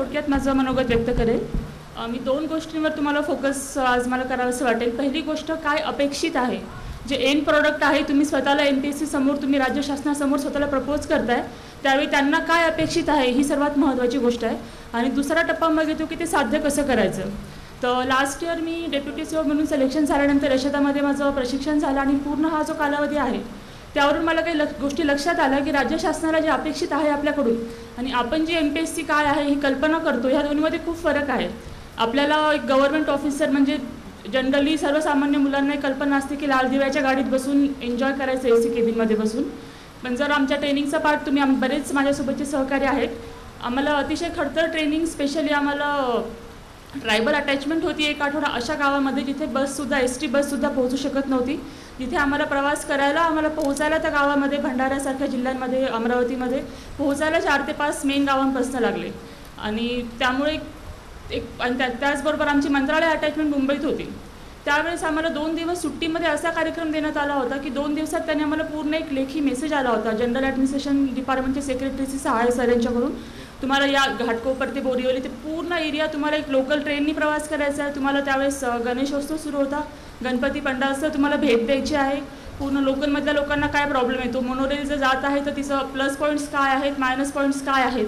थोडक्यात माझं मनोगत व्यक्त करेल. मी दोन गोष्टींवर तुम्हाला फोकस आज मला करावंसं वाटेल. पहिली गोष्ट काय अपेक्षित आहे, जे एंड प्रॉडक्ट आहे, तुम्ही स्वतःला MPSC समोर तुम्ही राज्य शासनासमोर स्वतःला प्रपोज करताय त्यावेळी त्यांना काय अपेक्षित आहे ही सर्वात महत्त्वाची गोष्ट आहे. आणि दुसरा टप्पा मग येतो की ते साध्य कसं करायचं. तर लास्ट इयर मी डेप्युटी CO म्हणून सिलेक्शन झाल्यानंतर यशदामध्ये माझं प्रशिक्षण झालं आणि पूर्ण हा जो कालावधी आहे त्यावरून मला काही गोष्टी लक्षात आल्या की राज्य शासनाला जे अपेक्षित आहे आपल्याकडून आणि आपण जी MPSC काय आहे ही कल्पना करतो ह्या दोन्हीमध्ये खूप फरक आहे. आपल्याला एक गव्हर्नमेंट ऑफिसर म्हणजे जनरली सर्वसामान्य मुलांना एक कल्पना असते की लाल दिव्याच्या गाडीत बसून एन्जॉय करायचं AC केबिनमध्ये बसून. पण जर आमच्या ट्रेनिंगचा पार्ट तुम्ही बरेच माझ्यासोबतचे सहकारी आहेत, आम्हाला अतिशय खडतर ट्रेनिंग स्पेशली आम्हाला ट्रायबल अटॅचमेंट होती एक आठवडा अशा गावामध्ये जिथे बससुद्धा ST बससुद्धा पोहोचू शकत नव्हती. जिथे आम्हाला प्रवास करायला आम्हाला पोहोचायला त्या गावामध्ये भंडाऱ्यासारख्या जिल्ह्यांमध्ये अमरावतीमध्ये पोहोचायला 4 ते 5 मेन गावांपासून लागले. आणि त्यामुळे आणि त्याचबरोबर आमची मंत्रालय अटॅचमेंट मुंबईत होती. त्यावेळेस आम्हाला 2 दिवस सुट्टीमध्ये असा कार्यक्रम देण्यात आला होता की 2 दिवसात त्यांनी आम्हाला पूर्ण एक लेखी मेसेज आला होता जनरल ॲडमिनिस्ट्रेशन डिपार्टमेंटचे सेक्रेटरी सहाय सर यांच्याकडून. तुम्हाला या घाटकोपर ते बोरिवली ते पूर्ण एरिया तुम्हाला एक लोकल ट्रेननी प्रवास करायचा आहे. तुम्हाला त्यावेळेस गणेशोत्सव सुरू होता, गणपती पंडालचं तुम्हाला भेट द्यायची आहे. पूर्ण लोकलमधल्या लोकांना काय प्रॉब्लेम येतो, मोनोरेल जर जात आहे तर तिचं प्लस पॉईंट्स काय आहेत, मायनस पॉईंट्स काय आहेत,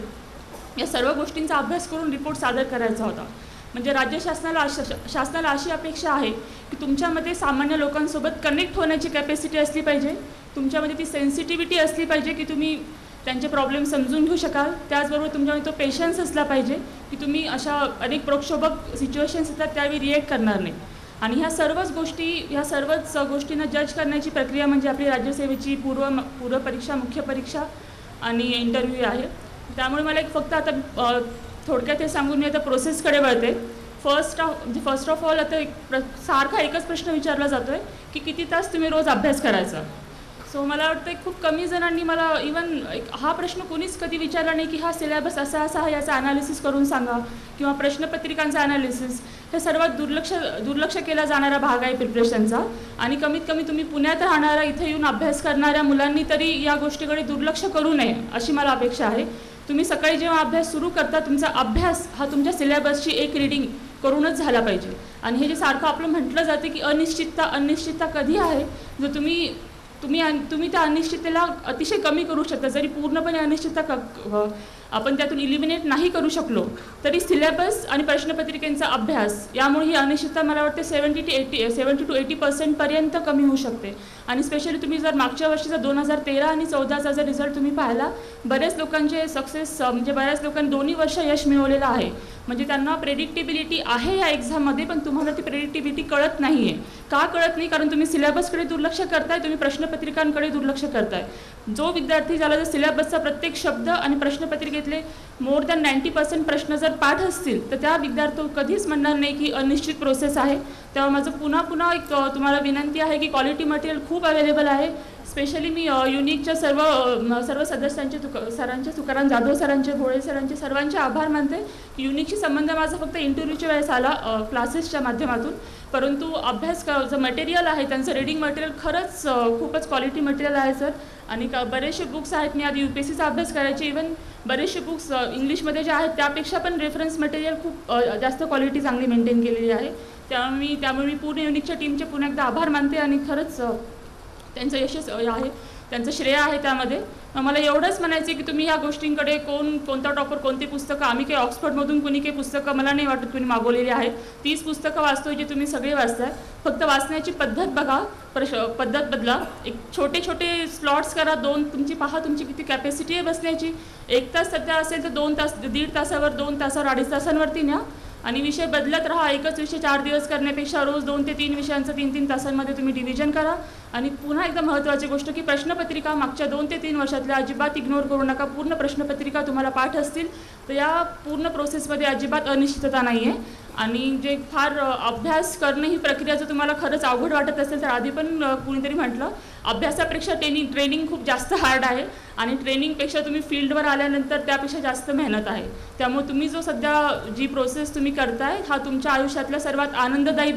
या सर्व गोष्टींचा अभ्यास करून रिपोर्ट सादर करायचा होता. म्हणजे राज्य शासनाला अशी अपेक्षा आहे की तुमच्यामध्ये सामान्य लोकांसोबत कनेक्ट होण्याची कॅपॅसिटी असली पाहिजे, तुमच्यामध्ये ती सेन्सिटिव्हिटी असली पाहिजे की तुम्ही त्यांचे प्रॉब्लेम समजून घेऊ शकाल. त्याचबरोबर तुमच्यामध्ये तो पेशन्स असला पाहिजे की तुम्ही अशा अनेक प्रक्षोभक सिच्युएशन्स येतात त्यावेळी रिॲक्ट करणार नाही. आणि ह्या सर्वच गोष्टींना जज करण्याची प्रक्रिया म्हणजे आपली राज्यसेवेची पूर्व परीक्षा, मुख्य परीक्षा आणि इंटरव्ह्यू आहे. त्यामुळे मला एक फक्त आता थोडक्यात हे सांगून मी आता प्रोसेसकडे वळते. फर्स्ट ऑफ ऑल आता सारखा एकच प्रश्न विचारला जातो आहे की किती तास तुम्ही रोज अभ्यास करायचा. सो मला वाटतं खूप कमी जणांनी मला इवन हा प्रश्न कोणीच कधी विचारला नाही की हा सिलेबस असा आहे याचा ॲनालिसिस करून सांगा किंवा प्रश्नपत्रिकांचा ॲनालिसिस. हे सर्वात दुर्लक्ष केला जाणारा भाग आहे प्रिपरेशनचा. आणि कमीत कमी तुम्ही पुण्यात राहणारा इथे येऊन अभ्यास करणाऱ्या मुलांनी तरी या गोष्टीकडे दुर्लक्ष करू नये अशी मला अपेक्षा आहे. तुम्ही सकाळी जेव्हा अभ्यास सुरू करता तुमचा अभ्यास हा तुमच्या सिलेबसची एक रीडिंग करूनच झाला पाहिजे. आणि हे जे सारखं आपलं म्हटलं जाते की अनिश्चितता कधी आहे, जर तुम्ही त्या अनिश्चिततेला अतिशय कमी करू शकता. जरी पूर्णपणे अनिश्चितता आपण त्यातून इलिमिनेट नाही करू शकलो तरी सिलेबस आणि प्रश्नपत्रिकेचा अभ्यास यामुळे ही अनिश्चितता मला वाटते 70 to 80% पर्यंत कमी होऊ शकते. आणि स्पेशली तुम्ही जर मागच्या वर्षीचा 2013 आणि 14चा जर रिझल्ट तुम्ही पाहिला, बरेच लोकांचे सक्सेस म्हणजे बऱ्याच लोकांनी दोन्ही वर्ष यश मिळवलेलं आहे. म्हणजे त्यांना प्रेडिक्टेबिलिटी आहे या एक्झाममध्ये, पण तुम्हाला ती प्रेडिक्टेबिलिटी कळत नाही आहे. का कळत नाही? कारण तुम्ही सिलेबसकडे दुर्लक्ष करताय, तुम्ही प्रश्नपत्रिकांकडे दुर्लक्ष करताय. जो विद्यार्थी ज्याला जर सिलेबसचा प्रत्येक शब्द आणि प्रश्नपत्रिकेतले मोर दॅन 90% प्रश्न जर पाठ असतील तर त्या विद्यार्थी कधीच म्हणणार नाही की अनिश्चित प्रोसेस आहे. तेव्हा माझं पुन्हा एक तुम्हाला विनंती आहे की क्वालिटी मटेरियल खूप अवेलेबल आहे. स्पेशली मी युनिकच्या सर्व सदस्यांचे सरांचे, तुकाराम जाधव सरांचे, भोळे सरांचे सर्वांचे आभार मानते. युनिकशी संबंध माझा फक्त इंटरव्ह्यूच्या वेळेस आला क्लासेसच्या माध्यमातून, परंतु अभ्यास जो मटेरियल आहे त्यांचं रीडिंग मटेरियल खरंच खूपच क्वालिटी मटेरियल आहे सर. आणि बरेचसे बुक्स आहेत, मी आधी UPSCचा अभ्यास करायचे, इवन बरेचसे बुक्स इंग्लिशमध्ये जे आहेत त्यापेक्षा पण रेफरन्स मटेरियल खूप जास्त क्वालिटी चांगली मेंटेन केलेली आहे. त्यामुळे मी पूर्ण युनिकच्या टीमचे पुन्हा एकदा आभार मानते आणि खरंच त्यांचं यशस्वी आहे, त्यांचं श्रेय आहे त्यामध्ये. मला एवढंच म्हणायचं की तुम्ही ह्या गोष्टींकडे कोणता टॉपर, कोणती पुस्तकं, आम्ही काही ऑक्सफर्डमधून कोणी काही पुस्तकं मला नाही वाटत कोणी मागवलेली आहेत. 30 पुस्तकं वाचतोय जे तुम्ही सगळे वाचताय. फक्त वाचण्याची पद्धत बघा, पद्धत बदला. एक छोटे स्लॉट्स करा, तुमची किती कॅपॅसिटी आहे बसण्याची. 1 तास सध्या असेल तर 2 तास, 1.5 तासावर, 2 तासावर, 2.5 तासांवरती न्या. आणि विषय बदलत राहा. एकच विषय 4 दिवस करण्यापेक्षा रोज 2 ते 3 विषयांचं 3-3 तासांमध्ये तुम्ही डिव्हिजन करा. आणि पुन्हा एकदा महत्त्वाची गोष्ट की प्रश्नपत्रिका मागच्या 2 ते 3 वर्षातल्या अजिबात इग्नोर करू नका. पूर्ण प्रश्नपत्रिका तुम्हाला पाठ असतील तर या पूर्ण प्रोसेसमध्ये अजिबात अनिश्चितता नाही आहे. आणि जे फार अभ्यास करणं ही प्रक्रिया जर तुम्हाला खरंच अवघड वाटत असेल तर आधी पण कुणीतरी म्हटलं अभ्यासापेक्षा ट्रेनिंग खूप जास्त हार्ड आहे आणि ट्रेनिंगपेक्षा तुम्ही फील्डवर आल्यानंतर त्यापेक्षा जास्त मेहनत आहे. त्यामुळे तुम्ही जो सध्या जी प्रोसेस तुम्ही करताय हा तुमच्या आयुष्यातला सर्वात आनंददायी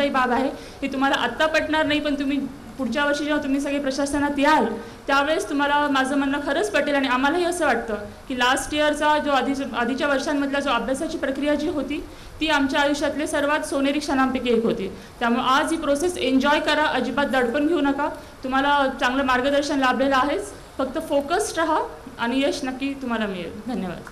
बाब आहे. हे तुम्हाला आत्ता पटणार नाही, पण तुम्ही पुढच्या वर्षी जेव्हा तुम्ही सगळे प्रशासनात याल त्यावेळेस तुम्हाला माझं म्हणणं खरंच पटेल आणि आम्हालाही असं वाटतं की लास्ट इयरचा जो आधीच्या वर्षांमधला जो अभ्यासाची प्रक्रिया जी होती ती आमच्या आयुष्यातले सर्वात सोनेरी क्षणांपैकी एक होती. त्यामुळे आज ही प्रोसेस एन्जॉय करा, अजिबात दडपण घेऊ नका. तुम्हाला चांगलं मार्गदर्शन लाभलेलं आहेच. फक्त फोकस्ड राहा आणि यश नक्की तुम्हाला मिळेल. धन्यवाद.